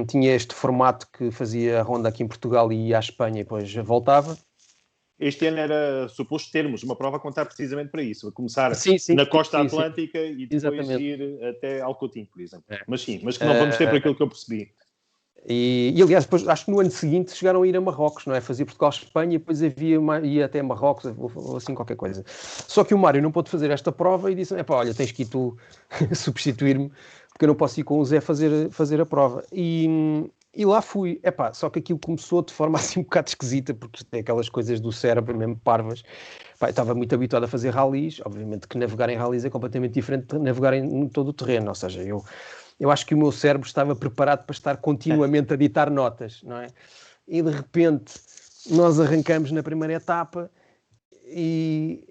Speaker 2: tinha este formato que fazia a ronda aqui em Portugal e ia à Espanha e depois voltava.
Speaker 1: Este ano era suposto termos uma prova a contar precisamente para isso, a começar
Speaker 2: sim,
Speaker 1: na costa atlântica e depois
Speaker 2: exatamente.
Speaker 1: Ir até Alcotim, por exemplo. Mas que não vamos ter para aquilo que eu percebi.
Speaker 2: E aliás, depois, acho que no ano seguinte chegaram a ir a Marrocos, não é? Fazia Portugal-Espanha e depois ia até Marrocos, ou assim qualquer coisa. Só que o Mário não pôde fazer esta prova e disse, olha, tens que ir tu substituir-me, porque eu não posso ir com o Zé fazer a prova. E lá fui. Só que aquilo começou de forma assim um bocado esquisita, porque tem aquelas coisas do cérebro mesmo parvas. Eu estava muito habituado a fazer rallies, obviamente que navegar em rallies é completamente diferente de navegar em todo o terreno, ou seja, eu acho que o meu cérebro estava preparado para estar continuamente a ditar notas, não é? E de repente nós arrancamos na primeira etapa e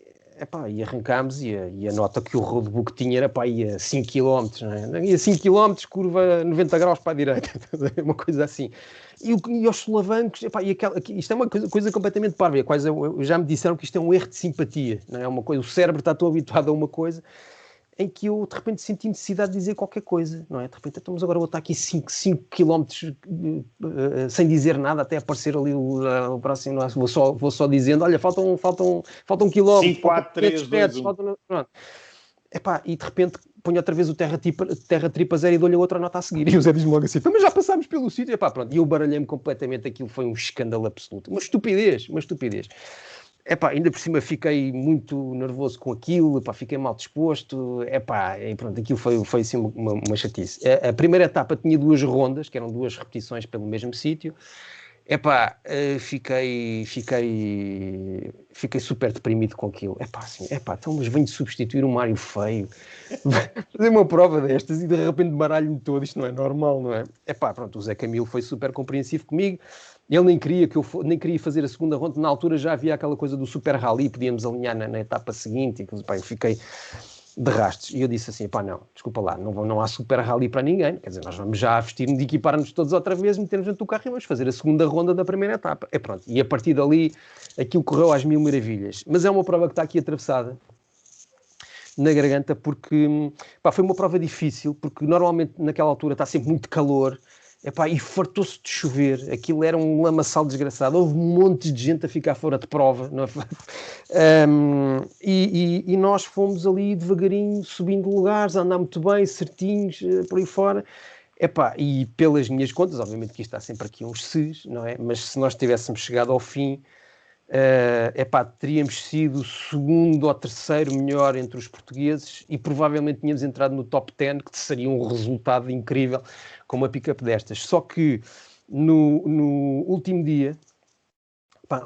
Speaker 2: arrancámos e a nota que o roadbook tinha era ia 5 km, não é? Ia 5 km, curva 90 graus para a direita, uma coisa assim. E aos solavancos, isto é uma coisa completamente parva, já me disseram que isto é um erro de simpatia, não é? O cérebro está tão habituado a uma coisa em que eu, de repente, senti necessidade de dizer qualquer coisa, não é? De repente, mas agora vou estar aqui 5 km sem dizer nada, até aparecer ali o próximo, vou só dizendo, olha, faltam um quilómetro,
Speaker 1: 5, 4, 3, 2, 1.
Speaker 2: Pronto. E de repente ponho outra vez o terra tripa zero e dou-lhe outra nota a seguir. E o Zé diz-me logo assim, mas já passámos pelo sítio. Pronto. E eu baralhei-me completamente, aquilo foi um escândalo absoluto. Uma estupidez. Ainda por cima fiquei muito nervoso com aquilo, fiquei mal disposto, pronto, aquilo foi assim uma chatice. A primeira etapa tinha 2 rondas, que eram 2 repetições pelo mesmo sítio. Fiquei super deprimido com aquilo. Então, mas venho substituir o Mário Feio, fazer uma prova destas e de repente baralho-me todo, isto não é normal, não é? Pronto, o Zé Camilo foi super compreensivo comigo. Ele nem queria fazer a segunda ronda. Na altura já havia aquela coisa do Super Rally, podíamos alinhar na etapa seguinte. Eu fiquei de rastos. E eu disse assim, não, desculpa lá, não há Super Rally para ninguém. Quer dizer, nós vamos já vestir-nos de equipar-nos todos outra vez, meter-nos dentro do carro e vamos fazer a segunda ronda da primeira etapa. Pronto. E a partir dali, aquilo correu às mil maravilhas. Mas é uma prova que está aqui atravessada na garganta, porque foi uma prova difícil, porque normalmente naquela altura está sempre muito calor, e fartou-se de chover, aquilo era um lamaçal desgraçado, houve um monte de gente a ficar fora de prova, não é? E nós fomos ali devagarinho, subindo lugares, a andar muito bem, certinhos, por aí fora, e pelas minhas contas, obviamente que isto está sempre aqui uns ses, não é? Mas se nós tivéssemos chegado ao fim, teríamos sido o segundo ou terceiro melhor entre os portugueses e provavelmente tínhamos entrado no top 10, que seria um resultado incrível com uma pick-up destas. Só que no último dia,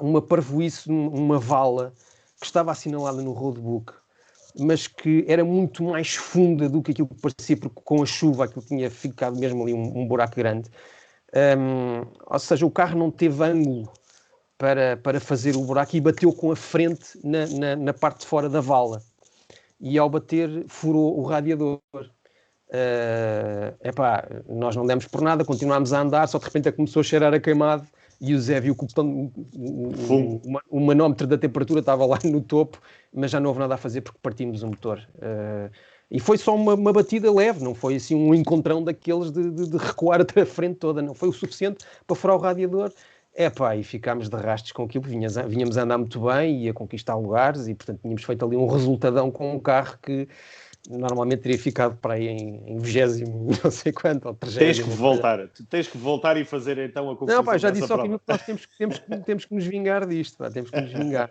Speaker 2: uma parvoíce, uma vala que estava assinalada no roadbook, mas que era muito mais funda do que aquilo que parecia, porque com a chuva aquilo tinha ficado mesmo ali um buraco grande. Ou seja, o carro não teve ângulo para fazer o buraco e bateu com a frente na parte de fora da vala. E ao bater, furou o radiador. Nós não demos por nada, continuámos a andar, só de repente começou a cheirar a queimado e o Zé viu que o manómetro da temperatura estava lá no topo, mas já não houve nada a fazer porque partimos o motor. E foi só uma batida leve, não foi assim um encontrão daqueles de recuar até a frente toda, não foi o suficiente para furar o radiador. E ficámos de rastos com aquilo, vinhamos a andar muito bem e a conquistar lugares e, portanto, tínhamos feito ali um resultadão com um carro que normalmente teria ficado para aí em 20º, não sei quanto, ou 30º.
Speaker 1: Tens que voltar e fazer então a conclusão.
Speaker 2: Não, já disse ao que nós temos que nos vingar disto, temos que nos vingar.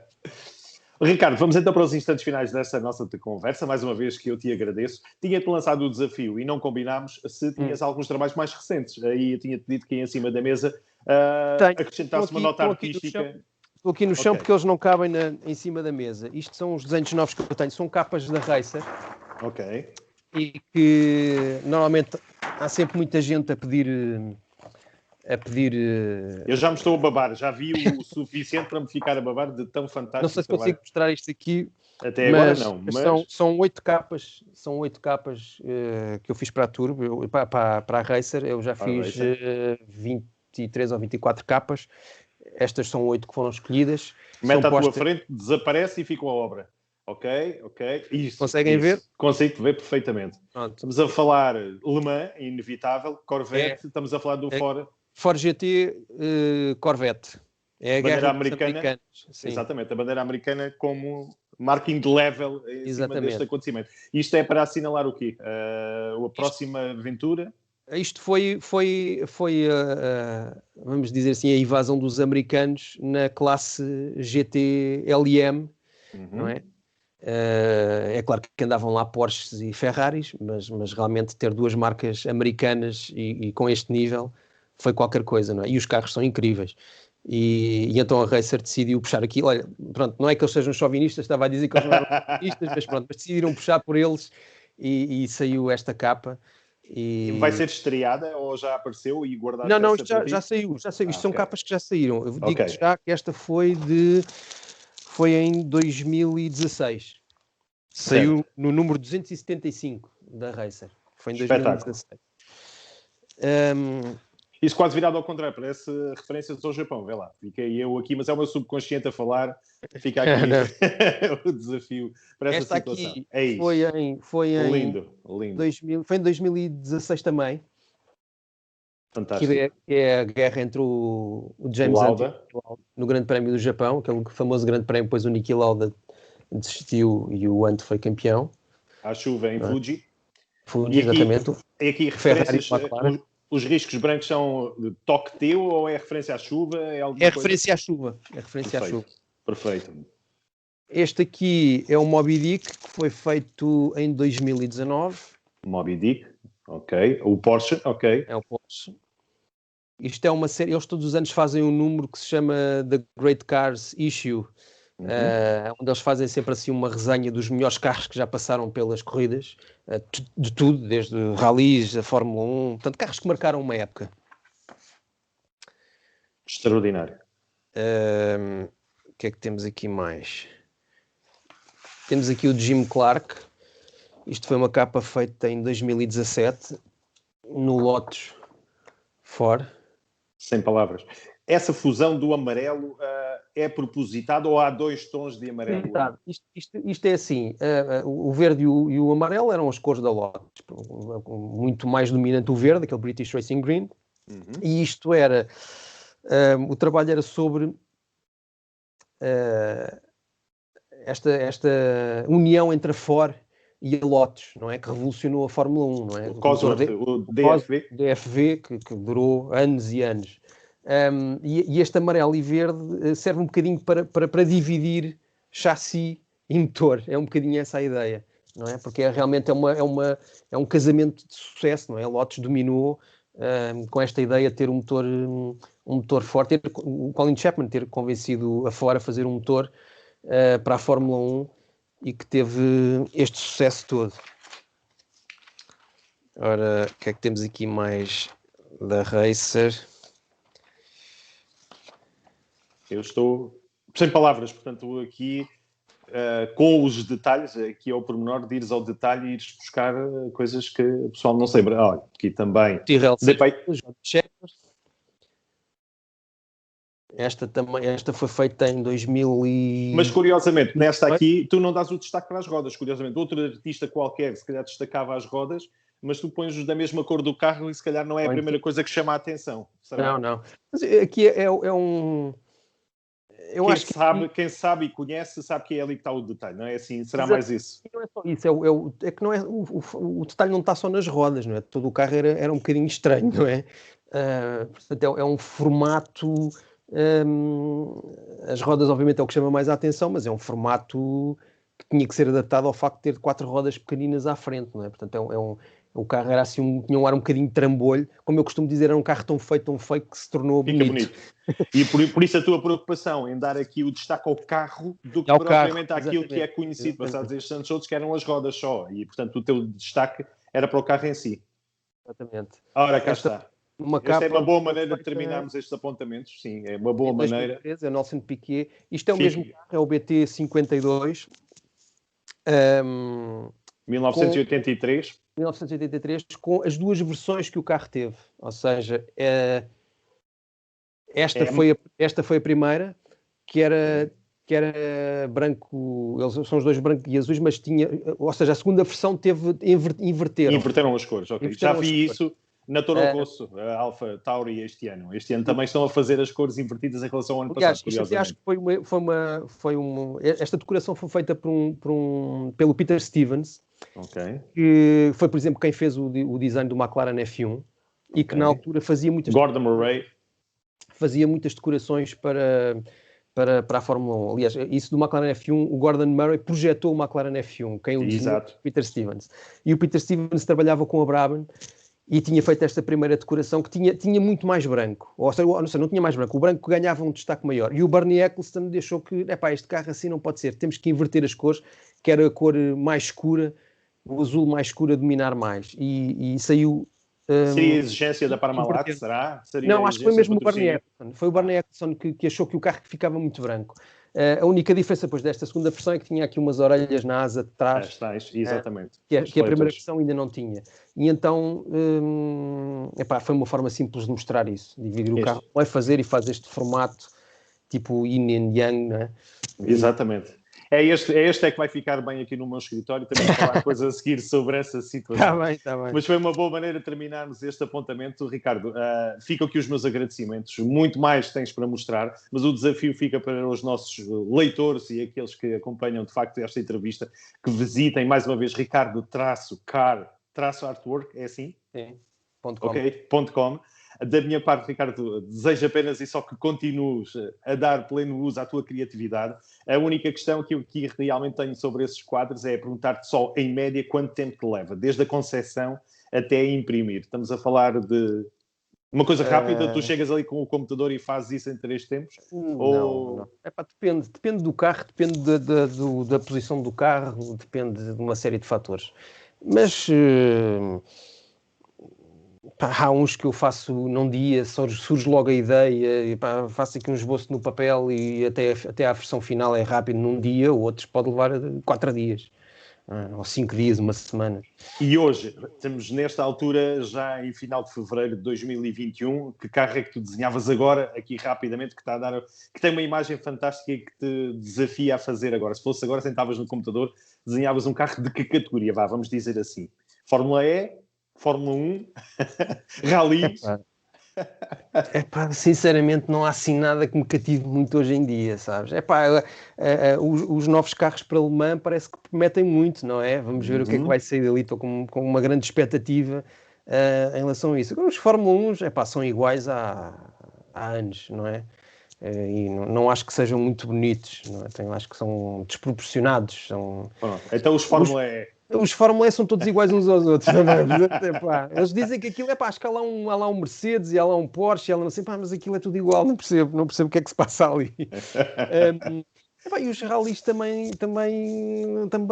Speaker 1: Ricardo, vamos então para os instantes finais desta nossa conversa. Mais uma vez que eu te agradeço. Tinha-te lançado o desafio e não combinámos se tinhas alguns trabalhos mais recentes. Aí eu tinha-te dito que em cima da mesa acrescentasse uma nota artística.
Speaker 2: Estou aqui no chão porque eles não cabem em cima da mesa. Isto são os desenhos novos que eu tenho. São capas da Racer.
Speaker 1: Ok.
Speaker 2: E que normalmente há sempre muita gente a pedir.
Speaker 1: Eu já me estou a babar, já vi o suficiente para me ficar a babar de tão fantástico.
Speaker 2: Não sei se consigo mostrar isto aqui.
Speaker 1: Até agora não. Mas...
Speaker 2: São 8 capas, que eu fiz para a Turbo, para a Racer. Eu já fiz 23 ou 24 capas. Estas são 8 que foram escolhidas.
Speaker 1: Mete à tua frente, desaparece e fica a obra. Ok.
Speaker 2: Conseguem ver?
Speaker 1: Consigo ver perfeitamente.
Speaker 2: Pronto.
Speaker 1: Estamos a falar Le Mans, inevitável, Corvette, estamos a falar do
Speaker 2: Ford GT Corvette. É a
Speaker 1: bandeira
Speaker 2: guerra
Speaker 1: americana. Exatamente, a bandeira americana como marking level em cima deste acontecimento. Isto é para assinalar o quê? A próxima aventura?
Speaker 2: Isto foi vamos dizer assim, a invasão dos americanos na classe GT LM, não é? É claro que andavam lá Porsches e Ferraris, mas realmente ter duas marcas americanas e com este nível foi qualquer coisa, não é? E os carros são incríveis. E então a Racer decidiu puxar aqui. Olha, pronto, não é que eles sejam chauvinistas, estava a dizer que eles não eram chauvinistas, mas decidiram puxar por eles e saiu esta capa.
Speaker 1: E vai ser estreada ou já apareceu e guardada?
Speaker 2: Não, isto já saiu. Isto são capas que já saíram. Eu digo já que esta foi em 2016. Saiu no número 275 da Racer. Foi em 2016.
Speaker 1: Isso quase virado ao contrário, parece referências ao Japão, vê lá. Fiquei eu aqui, mas é o meu subconsciente a falar. Fica aqui o desafio para essa situação.
Speaker 2: Aqui
Speaker 1: é isso.
Speaker 2: Foi em
Speaker 1: lindo.
Speaker 2: 2016 também.
Speaker 1: Fantástico.
Speaker 2: Que é a guerra entre o James Hunt no Grande Prémio do Japão, aquele famoso Grande Prémio, depois o Niki Lauda desistiu e o Hunt foi campeão.
Speaker 1: À chuva em Fuji.
Speaker 2: Fuji, exatamente.
Speaker 1: E aqui referências... Os riscos brancos são de toque teu ou é referência à chuva?
Speaker 2: É referência à chuva.
Speaker 1: Perfeito.
Speaker 2: Este aqui é o Moby Dick, que foi feito em 2019.
Speaker 1: Moby Dick, ok. O Porsche, ok.
Speaker 2: É o Porsche. Isto é uma série, eles todos os anos fazem um número que se chama The Great Cars Issue, onde eles fazem sempre assim uma resenha dos melhores carros que já passaram pelas corridas, de tudo, desde rallies, a Fórmula 1, portanto, carros que marcaram uma época.
Speaker 1: Extraordinário.
Speaker 2: O que é que temos aqui mais? Temos aqui o Jim Clark. Isto foi uma capa feita em 2017 no Lotus 4.
Speaker 1: Sem palavras. Essa fusão do amarelo é propositada ou há dois tons de amarelo?
Speaker 2: Isto é assim, o verde e o amarelo eram as cores da Lotus, muito mais dominante o verde, aquele British Racing Green, e isto era, o trabalho era sobre esta união entre a Ford e a Lotus, não é? Que revolucionou a Fórmula 1, não é?
Speaker 1: O DFV,
Speaker 2: que durou anos e anos. E este amarelo e verde serve um bocadinho para dividir chassi e motor. É um bocadinho essa a ideia, não é? Porque realmente é um casamento de sucesso, não é? A Lotus dominou com esta ideia de ter um motor forte. O Colin Chapman ter convencido a Ford a fazer um motor para a Fórmula 1 e que teve este sucesso todo. Ora, o que é que temos aqui mais da Racer?
Speaker 1: Eu estou sem palavras, portanto, aqui com os detalhes, aqui é o pormenor de ires ao detalhe e ires buscar coisas que o pessoal não se lembra. Olha, aqui também.
Speaker 2: Esta foi feita em 2000 e...
Speaker 1: Mas, curiosamente, nesta aqui, tu não dás o destaque para as rodas. Curiosamente, outro artista qualquer, se calhar, destacava as rodas, mas tu pões-os da mesma cor do carro e, se calhar, não é a primeira coisa que chama a atenção. Será?
Speaker 2: Não. Mas aqui é um... Eu
Speaker 1: quem
Speaker 2: acho que
Speaker 1: quem sabe e conhece, sabe que é ali que está o detalhe, não é assim? Será
Speaker 2: Exato.
Speaker 1: mais isso?
Speaker 2: Não é só isso, é que não é, o detalhe não está só nas rodas, não é? Todo o carro era um bocadinho estranho, não é? Portanto, é um formato... as rodas, obviamente, é o que chama mais a atenção, mas é um formato que tinha que ser adaptado ao facto de ter 4 rodas pequeninas à frente, não é? Portanto, o carro era assim, tinha um ar um bocadinho de trambolho, como eu costumo dizer, era um carro tão feio que se tornou bonito.
Speaker 1: E por isso a tua preocupação em dar aqui o destaque ao carro do que propriamente àquilo que é conhecido, passados estes anos todos, que eram as rodas só. E, portanto, o teu destaque era para o carro em si.
Speaker 2: Exatamente.
Speaker 1: Ora, cá está. Esta é uma boa maneira de terminarmos estes apontamentos. Sim, é uma boa maneira.
Speaker 2: 2013, é o Nelson Piquet. Isto é o mesmo carro, é o BT52.
Speaker 1: 1983.
Speaker 2: 1983, com as duas versões que o carro teve. Ou seja, esta foi a primeira, que era branco, eles são os dois brancos e azuis, mas tinha, ou seja, a segunda versão teve
Speaker 1: inverteram as cores, ok. Já vi isso na Toro Rosso, a Alfa Tauri este ano. Este ano também estão a fazer as cores invertidas em relação ao ano passado, curiosamente.
Speaker 2: Acho que esta decoração foi feita pelo Peter Stevens, que foi, por exemplo, quem fez o design do McLaren F1 e que na altura fazia muitas...
Speaker 1: Gordon Murray.
Speaker 2: Fazia muitas decorações para a Fórmula 1. Aliás, isso do McLaren F1, o Gordon Murray projetou o McLaren F1, quem o desenhou, Peter Stevens. E o Peter Stevens trabalhava com a Brabham e tinha feito esta primeira decoração que tinha muito mais branco. Ou seja, não tinha mais branco. O branco ganhava um destaque maior. E o Bernie Eccleston deixou que, este carro assim não pode ser. Temos que inverter as cores, que era a cor mais escura, o azul mais escuro a dominar mais. E saiu...
Speaker 1: Seria a exigência da Parmalat, será?
Speaker 2: Não, acho que foi mesmo o Bernie Eccleston. Foi o Bernie Eccleston que achou que o carro ficava muito branco. A única diferença depois desta segunda versão é que tinha aqui umas orelhas na asa de trás.
Speaker 1: Exatamente.
Speaker 2: Que a primeira versão ainda não tinha. E então, foi uma forma simples de mostrar isso. Dividir o carro, vai fazer e faz este formato tipo yin and yang, não é?
Speaker 1: Exatamente. É este que vai ficar bem aqui no meu escritório, também falar coisa a seguir sobre essa situação.
Speaker 2: Está bem.
Speaker 1: Mas foi uma boa maneira de terminarmos este apontamento. Ricardo, ficam aqui os meus agradecimentos. Muito mais tens para mostrar, mas o desafio fica para os nossos leitores e aqueles que acompanham, de facto, esta entrevista, que visitem, mais uma vez, Ricardo-Car-Artwork, é assim?
Speaker 2: Sim,
Speaker 1: .com. Da minha parte, Ricardo, desejo apenas e só que continues a dar pleno uso à tua criatividade. A única questão que eu aqui realmente tenho sobre esses quadros é perguntar-te só, em média, quanto tempo te leva, desde a concepção até a imprimir. Estamos a falar de uma coisa rápida, tu chegas ali com o computador e fazes isso em 3 tempos?
Speaker 2: Não. Depende do carro, depende da posição do carro, depende de uma série de fatores. Mas... há uns que eu faço num dia, surge logo a ideia, e faço aqui um esboço no papel e até à versão final é rápido num dia, outros pode levar 4 dias, ou 5 dias, uma semana.
Speaker 1: E hoje, estamos nesta altura, já em final de fevereiro de 2021, que carro é que tu desenhavas agora, aqui rapidamente, que tem uma imagem fantástica e que te desafia a fazer agora? Se fosse agora, sentavas no computador, desenhavas um carro de que categoria? Vamos dizer assim. Fórmula E? Fórmula 1, Rally.
Speaker 2: Sinceramente, não há assim nada que me cative muito hoje em dia, sabes? Os novos carros para Le Mans parece que prometem muito, não é? Vamos ver o que é que vai sair dali. Estou com uma grande expectativa em relação a isso. Os Fórmula 1 são iguais há anos, não é? E não acho que sejam muito bonitos, não é? Acho que são desproporcionados.
Speaker 1: Então os Fórmula E...
Speaker 2: Os Fórmula E são todos iguais uns aos outros também. Eles dizem que aquilo acho que há lá um Mercedes e há lá um Porsche, não sei, mas aquilo é tudo igual, não percebo o que é que se passa ali. E os rallies também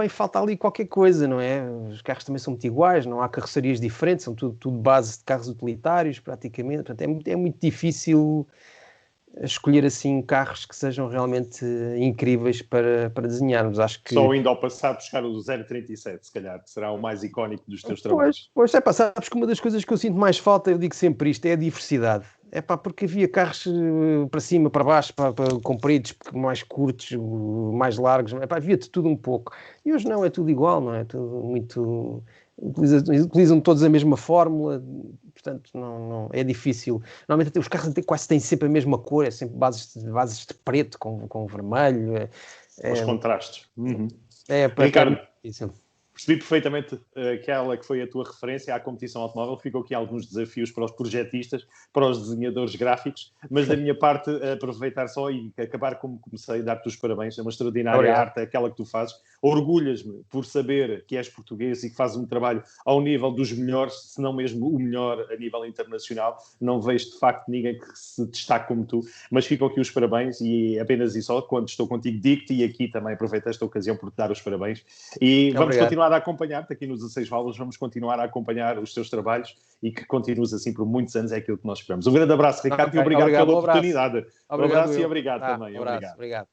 Speaker 2: falta ali qualquer coisa, não é? Os carros também são muito iguais, não há carrocerias diferentes, são tudo base de carros utilitários, praticamente. Portanto, é muito difícil escolher assim carros que sejam realmente incríveis para desenharmos. Acho que...
Speaker 1: Só indo ao passado buscar o 037, se calhar, que será o mais icónico dos teus trabalhos.
Speaker 2: Sabes que uma das coisas que eu sinto mais falta, eu digo sempre isto, é a diversidade. É pá, porque havia carros para cima, para baixo, compridos, mais curtos, mais largos, é pá, havia de tudo um pouco. E hoje não, é tudo igual, não é? Tudo muito... Utilizam todos a mesma fórmula, portanto, não, é difícil. Normalmente os carros quase têm sempre a mesma cor, é sempre bases de preto com vermelho.
Speaker 1: Os contrastes. Uhum.
Speaker 2: Ricardo, difícil.
Speaker 1: Percebi perfeitamente aquela que foi a tua referência à competição automóvel. Ficou aqui alguns desafios para os projetistas, para os desenhadores gráficos, mas da minha parte, aproveitar só e acabar como comecei, dar-te os parabéns. É uma extraordinária arte, aquela que tu fazes. Orgulhas-me por saber que és português e que fazes um trabalho ao nível dos melhores, se não mesmo o melhor a nível internacional. Não vejo, de facto, ninguém que se destaque como tu, mas ficam aqui os parabéns e apenas isso. Quando estou contigo, digo-te, e aqui também aproveito esta ocasião por te dar os parabéns. E vamos continuar a acompanhar-te aqui nos 16 Válvulas, vamos continuar a acompanhar os teus trabalhos e que continues assim por muitos anos, é aquilo que nós esperamos. Um grande abraço, Ricardo, e obrigado pela oportunidade. Um abraço e obrigado também.
Speaker 2: Obrigado.